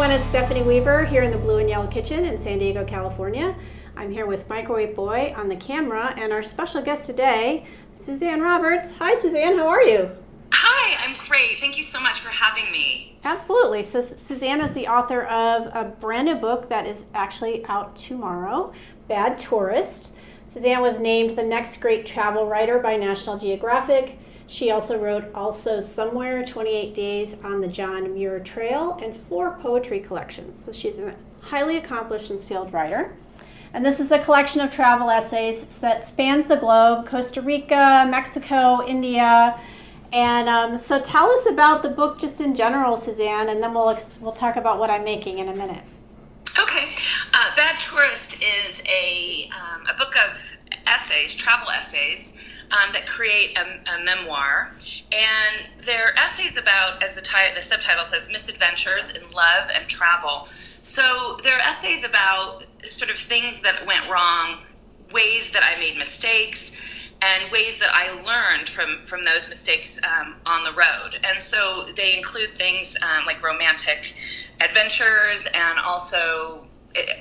everyone, it's Stephanie Weaver here in the Blue and Yellow Kitchen in San Diego, California. I'm here with Microwave Boy on the camera and our special guest today, Suzanne Roberts. Hi Suzanne, how are you? Hi, I'm great. Thank you so much for having me. Absolutely. So Suzanne is the author of a brand new book that is actually out tomorrow, Bad Tourist. Suzanne was named the next great travel writer by National Geographic. She also wrote Also Somewhere, 28 Days on the John Muir Trail, and 4 poetry collections. So she's a highly accomplished and skilled writer. And this is a collection of travel essays that spans the globe, Costa Rica, Mexico, India. And so tell us about the book just in general, Suzanne, and then we'll talk about what I'm making in a minute. Okay. Bad Tourist is a book of essays, travel essays, that create a memoir. And they're essays about, as the subtitle says, misadventures in love and travel. So they're essays about sort of things that went wrong, ways that I made mistakes, and ways that I learned from those mistakes on the road. And so they include things like romantic adventures and also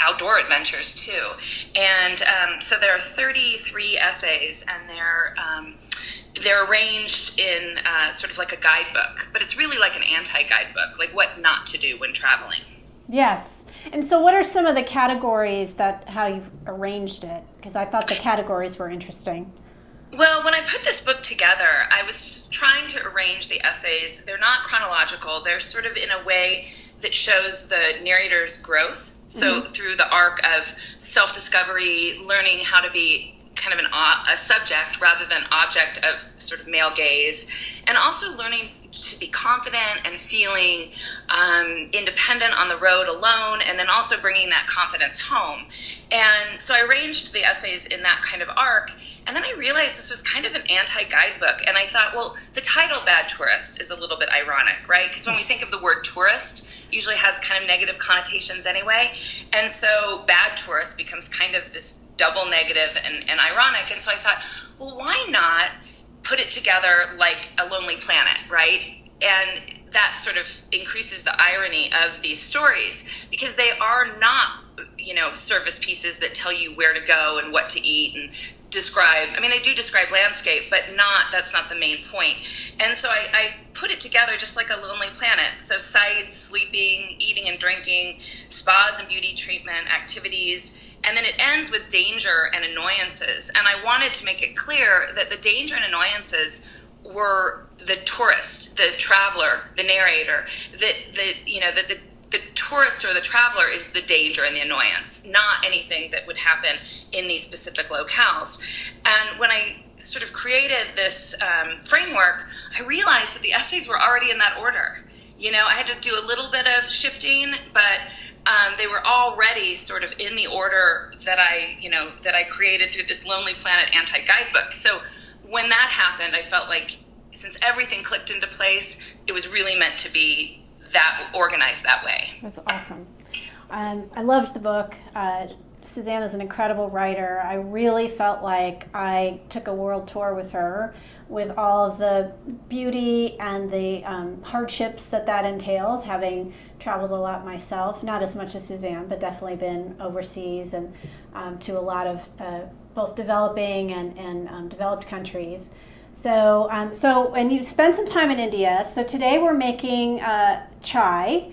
outdoor adventures too. And so there are 33 essays, and they're arranged in sort of like a guidebook, but it's really like an anti-guidebook, like what not to do when traveling. Yes. And so what are some of the categories how you've arranged it? Because I thought the categories were interesting. Well, when I put this book together, I was trying to arrange the essays. They're not chronological. They're sort of in a way that shows the narrator's growth. So through the arc of self-discovery, learning how to be kind of a subject rather than object of sort of male gaze, and also learning to be confident and feeling independent on the road alone, and then also bringing that confidence home. And so I arranged the essays in that kind of arc. And then I realized this was kind of an anti-guidebook. And I thought, well, the title Bad Tourist is a little bit ironic, right? Because when we think of the word tourist, it usually has kind of negative connotations anyway. And so Bad Tourist becomes kind of this double negative and ironic. And so I thought, well, why not put it together like a Lonely Planet, right? And that sort of increases the irony of these stories, because they are not, service pieces that tell you where to go and what to eat and they do describe landscape, but that's not the main point. And so I put it together just like a Lonely Planet. So sights, sleeping, eating and drinking, spas and beauty treatment, activities, and then it ends with danger and annoyances. And I wanted to make it clear that the danger and annoyances were the tourist, the traveler, the narrator, that the tourist or the traveler is the danger and the annoyance, not anything that would happen in these specific locales. And when I sort of created this framework, I realized that the essays were already in that order. I had to do a little bit of shifting, but they were already sort of in the order that I created through this Lonely Planet anti-guidebook. So when that happened, I felt like since everything clicked into place, it was really meant to be that organized that way. That's awesome. I loved the book. Suzanne is an incredible writer. I really felt like I took a world tour with her, with all of the beauty and the hardships that entails, having traveled a lot myself, not as much as Suzanne, but definitely been overseas and to a lot of both developing and developed countries. So and you spent some time in India. So today we're making chai,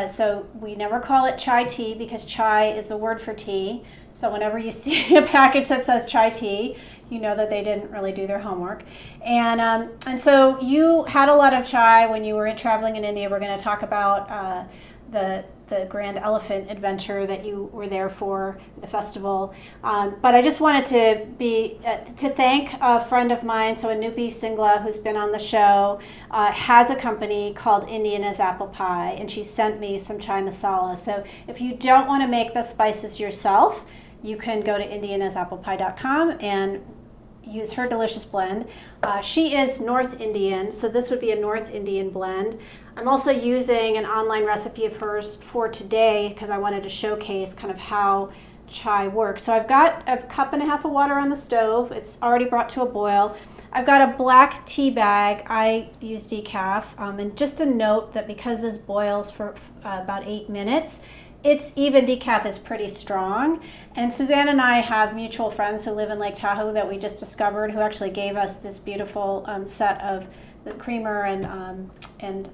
so we never call it chai tea because chai is the word for tea. So whenever you see a package that says chai tea, you know that they didn't really do their homework. And so you had a lot of chai when you were traveling in India. We're going to talk about the Grand Elephant adventure that you were there for, the festival. But I just wanted to thank a friend of mine, so Anupy Singla, who's been on the show, has a company called Indian as Apple Pie, and she sent me some chai masala. So if you don't want to make the spices yourself, you can go to indianasapplepie.com and use her delicious blend. She is North Indian, so this would be a North Indian blend. I'm also using an online recipe of hers for today because I wanted to showcase kind of how chai works. So I've got a cup and a half of water on the stove. It's already brought to a boil. I've got a black tea bag. I use decaf. And just a note that because this boils for about 8 minutes, it's even decaf is pretty strong. And Suzanne and I have mutual friends who live in Lake Tahoe that we just discovered, who actually gave us this beautiful set of the creamer and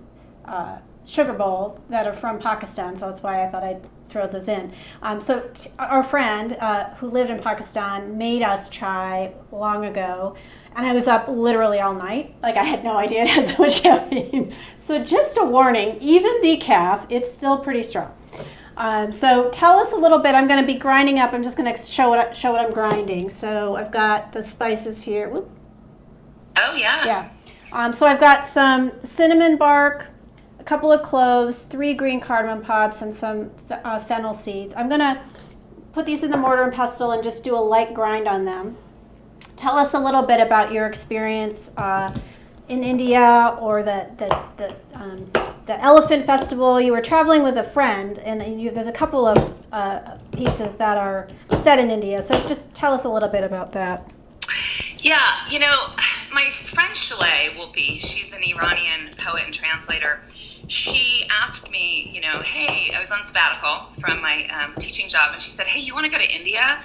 sugar bowl that are from Pakistan. So that's why I thought I'd throw those in. Our friend who lived in Pakistan made us chai long ago. And I was up literally all night. Like, I had no idea it had so much caffeine. So just a warning, even decaf, it's still pretty strong. So tell us a little bit. I'm going to be grinding up. I'm just going to show what I'm grinding. So I've got the spices here. Whoop. Oh, yeah. Yeah. So I've got some cinnamon bark, a couple of cloves, 3 green cardamom pods, and some fennel seeds. I'm going to put these in the mortar and pestle and just do a light grind on them. Tell us a little bit about your experience in India, or the elephant festival. You were traveling with a friend, and there's a couple of pieces that are set in India. So just tell us a little bit about that. Yeah, my friend Shalay Whoopi, she's an Iranian poet and translator. She asked me, hey, I was on sabbatical from my teaching job, and she said, hey, you want to go to India?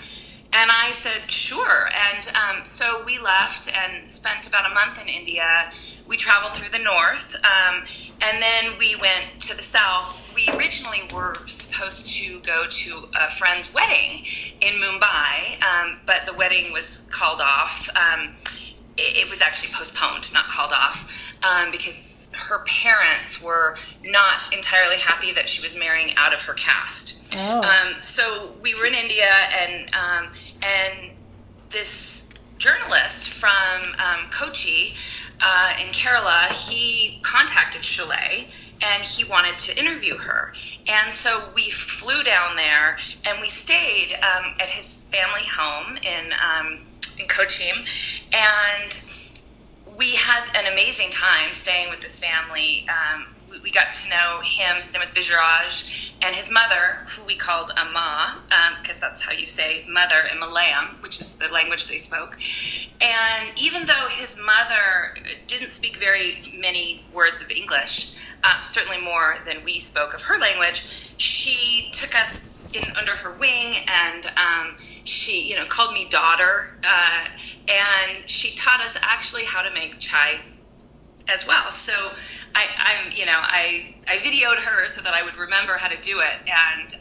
And I said, sure. And so we left and spent about a month in India. We traveled through the north, and then we went to the south. We originally were supposed to go to a friend's wedding in Mumbai, but the wedding was called off. It was actually postponed, not called off, because her parents were not entirely happy that she was marrying out of her caste. Oh. So we were in India, and this journalist from Kochi in Kerala, he contacted Shalay, and he wanted to interview her. And so we flew down there, and we stayed at his family home in Kochi, and we had an amazing time staying with this family. We got to know him. His name was Bijraj, and his mother, who we called Amma, because that's how you say mother in Malayalam, which is the language they spoke. And even though his mother didn't speak very many words of English, certainly more than we spoke of her language, she took us under her wing, and she, called me daughter, and she taught us actually how to make chai as well. So I videoed her so that I would remember how to do it, and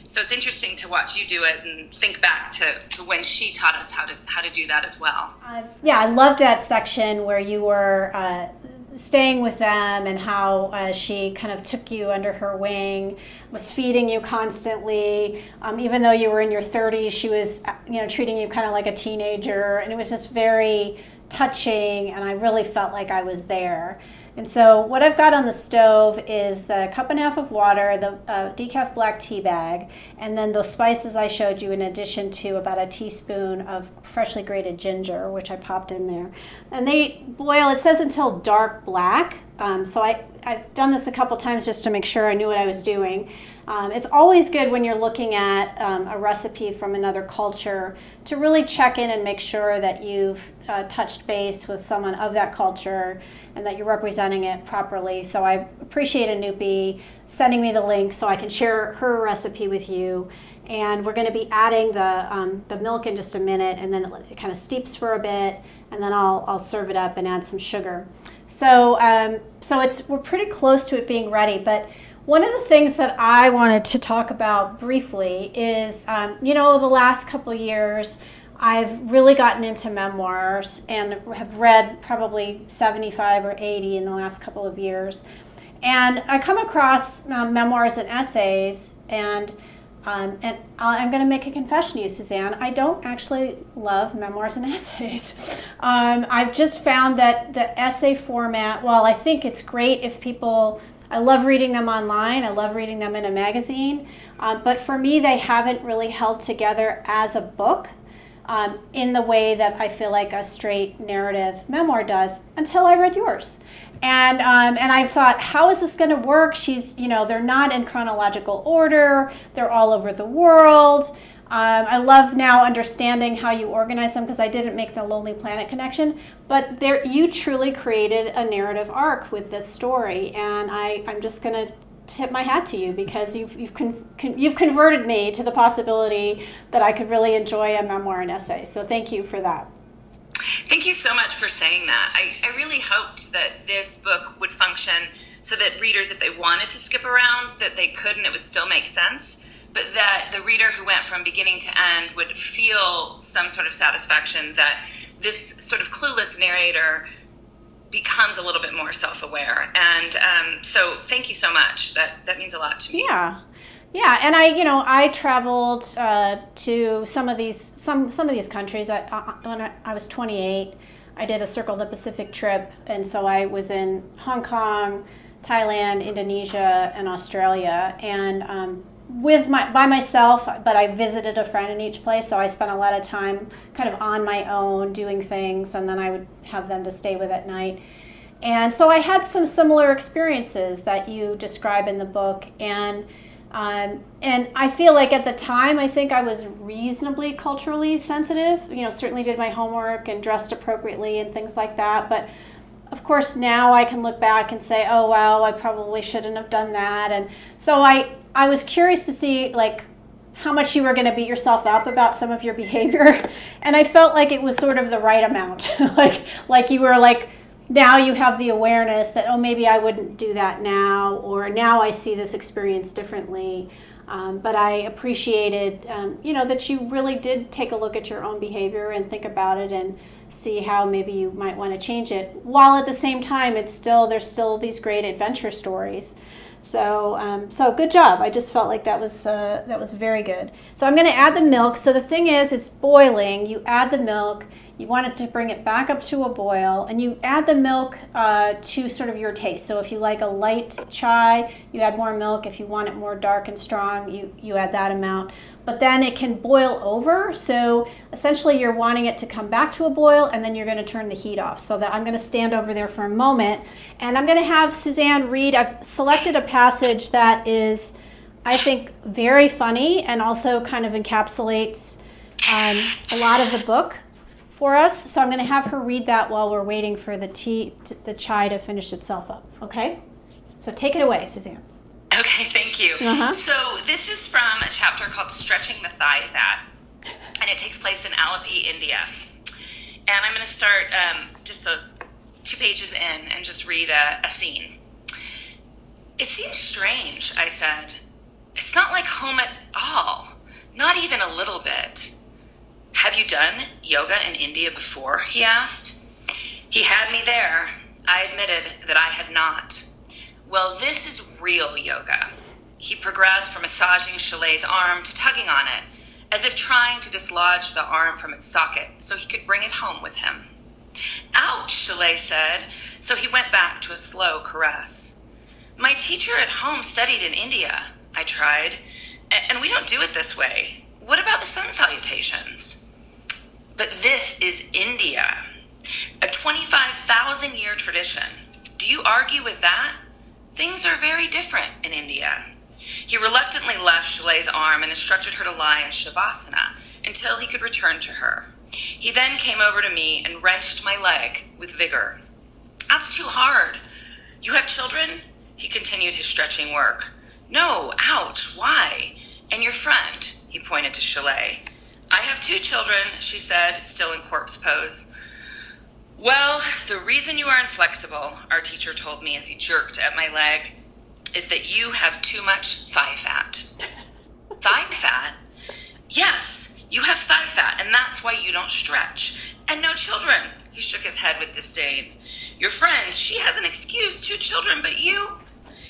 so it's interesting to watch you do it and think back to when she taught us how to do that as well. I loved that section where you were staying with them, and how she kind of took you under her wing, was feeding you constantly. Even though you were in your 30s, she was treating you kind of like a teenager, and it was just very touching, and I really felt like I was there. And so what I've got on the stove is the 1.5 cups of water, the decaf black tea bag, and then those spices I showed you, in addition to about a teaspoon of freshly grated ginger, which I popped in there. And they boil, it says, until dark black. So I've done this a couple times just to make sure I knew what I was doing. It's always good when you're looking at a recipe from another culture to really check in and make sure that you've touched base with someone of that culture and that you're representing it properly. So I appreciate Anupy sending me the link so I can share her recipe with you. And we're going to be adding the milk in just a minute, and then it kind of steeps for a bit, and then I'll serve it up and add some sugar. So we're pretty close to it being ready. But one of the things that I wanted to talk about briefly is, the last couple of years, I've really gotten into memoirs and have read probably 75 or 80 in the last couple of years. And I come across memoirs and essays, and I'm going to make a confession to you, Suzanne. I don't actually love memoirs and essays. I've just found that the essay format, while I think it's great if people, I love reading them online, I love reading them in a magazine, but for me, they haven't really held together as a book in the way that I feel like a straight narrative memoir does, until I read yours. And I thought, how is this going to work? They're not in chronological order. They're all over the world. I love now understanding how you organize them because I didn't make the Lonely Planet connection. But there, you truly created a narrative arc with this story, and I'm just going to tip my hat to you because you've converted me to the possibility that I could really enjoy a memoir and essay. So thank you for that. Thank you so much for saying that. I really hoped that this book would function so that readers, if they wanted to skip around, that they could and it would still make sense, but that the reader who went from beginning to end would feel some sort of satisfaction that this sort of clueless narrator becomes a little bit more self-aware. And so thank you so much. That means a lot to me. Yeah, and I traveled to some of these countries. When I was 28, I did a Circle the Pacific trip, and so I was in Hong Kong, Thailand, Indonesia, and Australia, and by myself. But I visited a friend in each place, so I spent a lot of time kind of on my own doing things, and then I would have them to stay with at night. And so I had some similar experiences that you describe in the book, and I feel like at the time, I think I was reasonably culturally sensitive, certainly did my homework and dressed appropriately and things like that. But of course, now I can look back and say, oh, well, I probably shouldn't have done that. And so I was curious to see how much you were going to beat yourself up about some of your behavior. And I felt like it was sort of the right amount, like you were now you have the awareness that, oh, maybe I wouldn't do that now, or now I see this experience differently. But I appreciated, that you really did take a look at your own behavior and think about it and see how maybe you might want to change it. While at the same time, there's still these great adventure stories. So good job. I just felt like that was very good. So I'm going to add the milk. So the thing is, it's boiling. You add the milk. You want it to bring it back up to a boil, and you add the milk to sort of your taste. So if you like a light chai, you add more milk. If you want it more dark and strong, you add that amount. But then it can boil over. So essentially you're wanting it to come back to a boil, and then you're going to turn the heat off. So that I'm going to stand over there for a moment, and I'm going to have Suzanne read. I've selected a passage that is, I think, very funny and also kind of encapsulates a lot of the book for us. So I'm going to have her read that while we're waiting for the chai to finish itself up. Okay? So take it away, Suzanne. Okay, thank you. So this is from a chapter called Stretching the Thigh Fat, and it takes place in Anupy, India. And I'm going to start just 2 pages in and just read a scene. It seems strange, I said. It's not like home at all, not even a little bit. Have you done yoga in India before? He asked. He had me there. I admitted that I had not. Well, this is real yoga. He progressed from massaging Chalet's arm to tugging on it, as if trying to dislodge the arm from its socket so he could bring it home with him. Ouch, Chalet said, so he went back to a slow caress. My teacher at home studied in India, I tried, and we don't do it this way. What about the sun salutations? But this is India, a 25,000-year tradition. Do you argue with that? Things are very different in India. He reluctantly left Chalet's arm and instructed her to lie in Shavasana until he could return to her. He then came over to me and wrenched my leg with vigor. That's too hard. You have children? He continued his stretching work. No, ouch, why? And your friend, he pointed to Chalet. I have 2 children, she said, still in corpse pose. Well, the reason you are inflexible, our teacher told me as he jerked at my leg, is that you have too much thigh fat. Thigh fat? Yes, you have thigh fat, and that's why you don't stretch. And no children, he shook his head with disdain. Your friend, she has an excuse, 2 children, but you...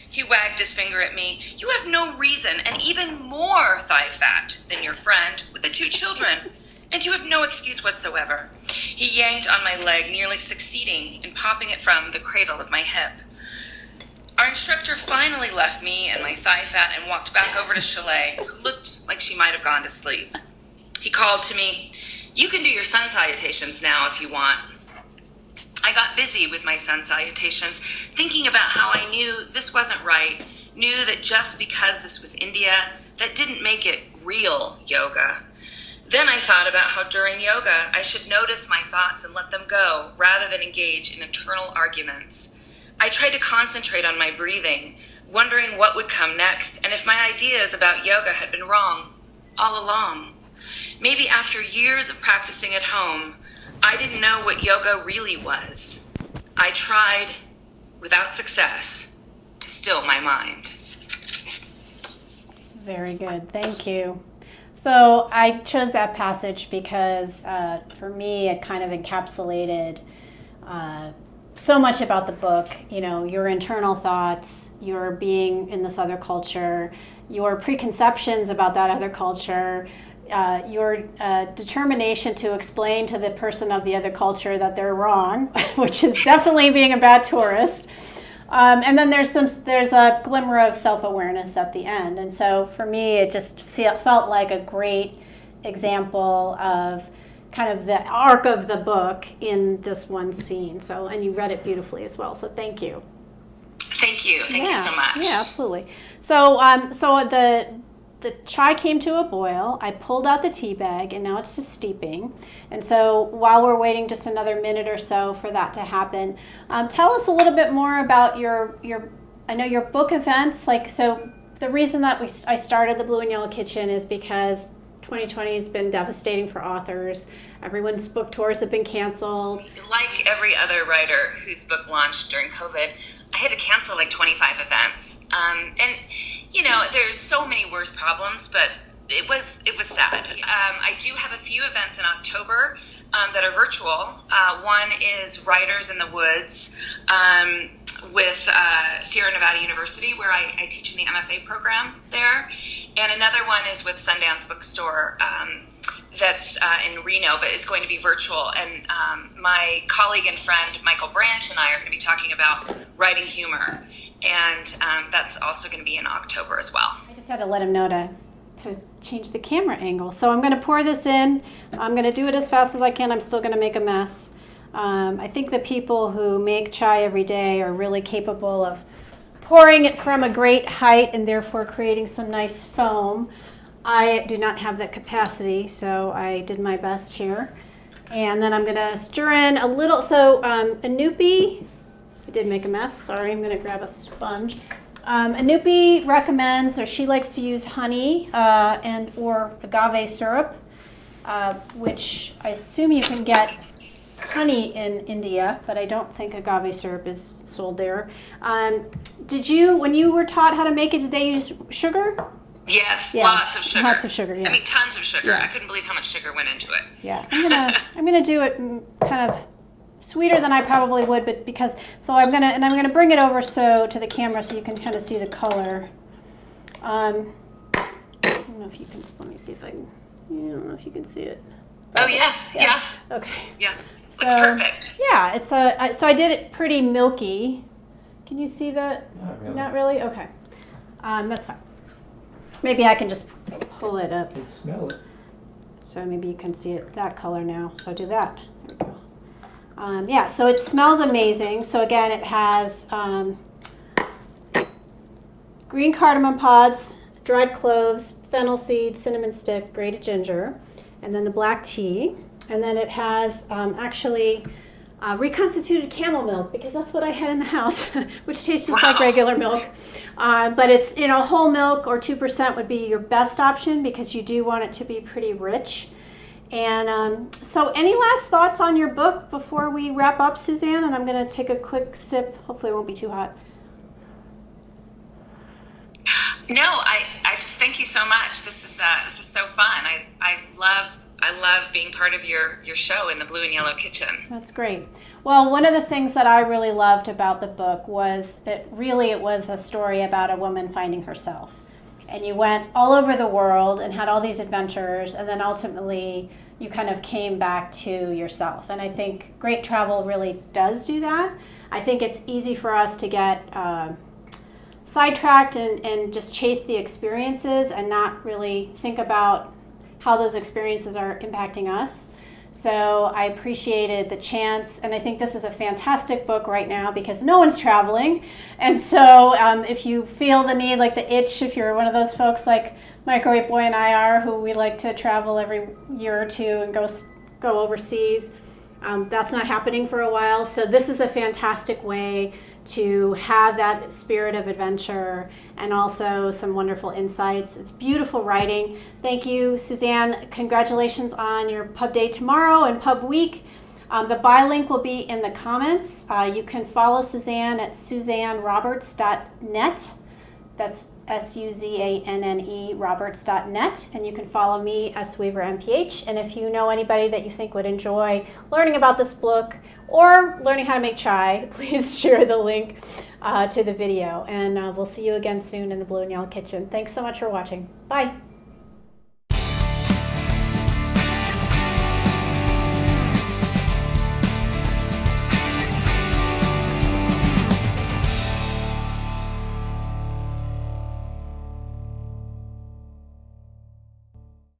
He wagged his finger at me. You have no reason, and even more thigh fat than your friend with the 2 children. And you have no excuse whatsoever. He yanked on my leg, nearly succeeding in popping it from the cradle of my hip. Our instructor finally left me and my thigh fat and walked back over to Chalet, who looked like she might have gone to sleep. He called to me, you can do your sun salutations now if you want. I got busy with my sun salutations, thinking about how I knew this wasn't right, knew that just because this was India, that didn't make it real yoga. Then I thought about how during yoga I should notice my thoughts and let them go rather than engage in internal arguments. I tried to concentrate on my breathing, wondering what would come next and if my ideas about yoga had been wrong all along. Maybe after years of practicing at home, I didn't know what yoga really was. I tried, without success, to still my mind. Very good. Thank you. So I chose that passage because for me it kind of encapsulated so much about the book. You know, your internal thoughts, your being in this other culture, your preconceptions about that other culture, your determination to explain to the person of the other culture that they're wrong, which is definitely being a bad tourist. And then there's a glimmer of self-awareness at the end. And so for me, it just felt like a great example of kind of the arc of the book in this one scene. So, and you read it beautifully as well. So thank you. Thank you. Thank you so much. Yeah, absolutely. So, the chai came to a boil. I pulled out the tea bag, and now it's just steeping. And so while we're waiting just another minute or so for that to happen, tell us a little bit more about your I know your book events. Like, so the reason that I started the Blue and Yellow Kitchen is because 2020 has been devastating for authors. Everyone's book tours have been canceled. Like every other writer whose book launched during COVID, I had to cancel like 25 events. And you know, there's so many worse problems, but it was sad. I do have a few events in October that are virtual. One is Writers in the Woods with Sierra Nevada University, where I teach in the MFA program there. And another one is with Sundance Bookstore that's in Reno, but it's going to be virtual. And my colleague and friend, Michael Branch, and I are going to be talking about writing humor. And that's also going to be in October as well. I just had to let him know to change the camera angle. So I'm going to pour this in. I'm going to do it as fast as I can. I'm still going to make a mess. I think the people who make chai every day are really capable of pouring it from a great height and therefore creating some nice foam. I do not have that capacity, so I did my best here. And then I'm going to stir in a little. So Anupy, I did make a mess. Sorry, I'm going to grab a sponge. Anupy recommends, or she likes to use honey and or agave syrup, which I assume you can get honey in India, but I don't think agave syrup is sold there. Did you, when you were taught how to make it, did they use sugar? Yes, Yeah, lots of sugar. Lots of sugar, yeah. I mean, tons of sugar. Yeah. I couldn't believe how much sugar went into it. Yeah, I'm gonna do it kind of sweeter than I probably would, but because I'm gonna bring it over so to the camera so you can kind of see the color. I don't know if you can. Let me see if I can. I don't know if you can see it. Oh yeah. Okay. Yeah, So, looks perfect. Yeah, it's so I did it pretty milky. Can you see that? Not really. Not really? Okay. That's fine. Maybe I can just pull it up. I can smell it. So maybe you can see it that color now. So do that. There we go. Yeah, so it smells amazing. So again, it has green cardamom pods, dried cloves, fennel seed, cinnamon stick, grated ginger, and then the black tea. And then it has actually reconstituted camel milk, because that's what I had in the house, which tastes just like regular milk. But it's, whole milk or 2% would be your best option because you do want it to be pretty rich. And so any last thoughts on your book before we wrap up, Suzanne? And I'm going to take a quick sip. Hopefully it won't be too hot. No, I just thank you so much. This is so fun. I love being part of your show in the Blue and Yellow Kitchen. That's great. Well, one of the things that I really loved about the book was that really it was a story about a woman finding herself. And you went all over the world and had all these adventures, and then ultimately you kind of came back to yourself. And I think great travel really does do that. I think it's easy for us to get sidetracked and just chase the experiences and not really think about how those experiences are impacting us. So I appreciated the chance, and I think this is a fantastic book right now because no one's traveling. And so if you feel the need, like the itch, if you're one of those folks like Microwave Boy and I are, who we like to travel every year or two and go overseas, that's not happening for a while. So this is a fantastic way to have that spirit of adventure and also some wonderful insights. It's beautiful writing. Thank you, Suzanne. Congratulations on your pub day tomorrow and pub week. The buy link will be in the comments. You can follow Suzanne at suzanneroberts.net. That's SUZANNE Roberts.net, and you can follow me as Weaver MPH. And if you know anybody that you think would enjoy learning about this book or learning how to make chai, please share the link to the video. And we'll see you again soon in the Blue and Yellow Kitchen. Thanks so much for watching. Bye.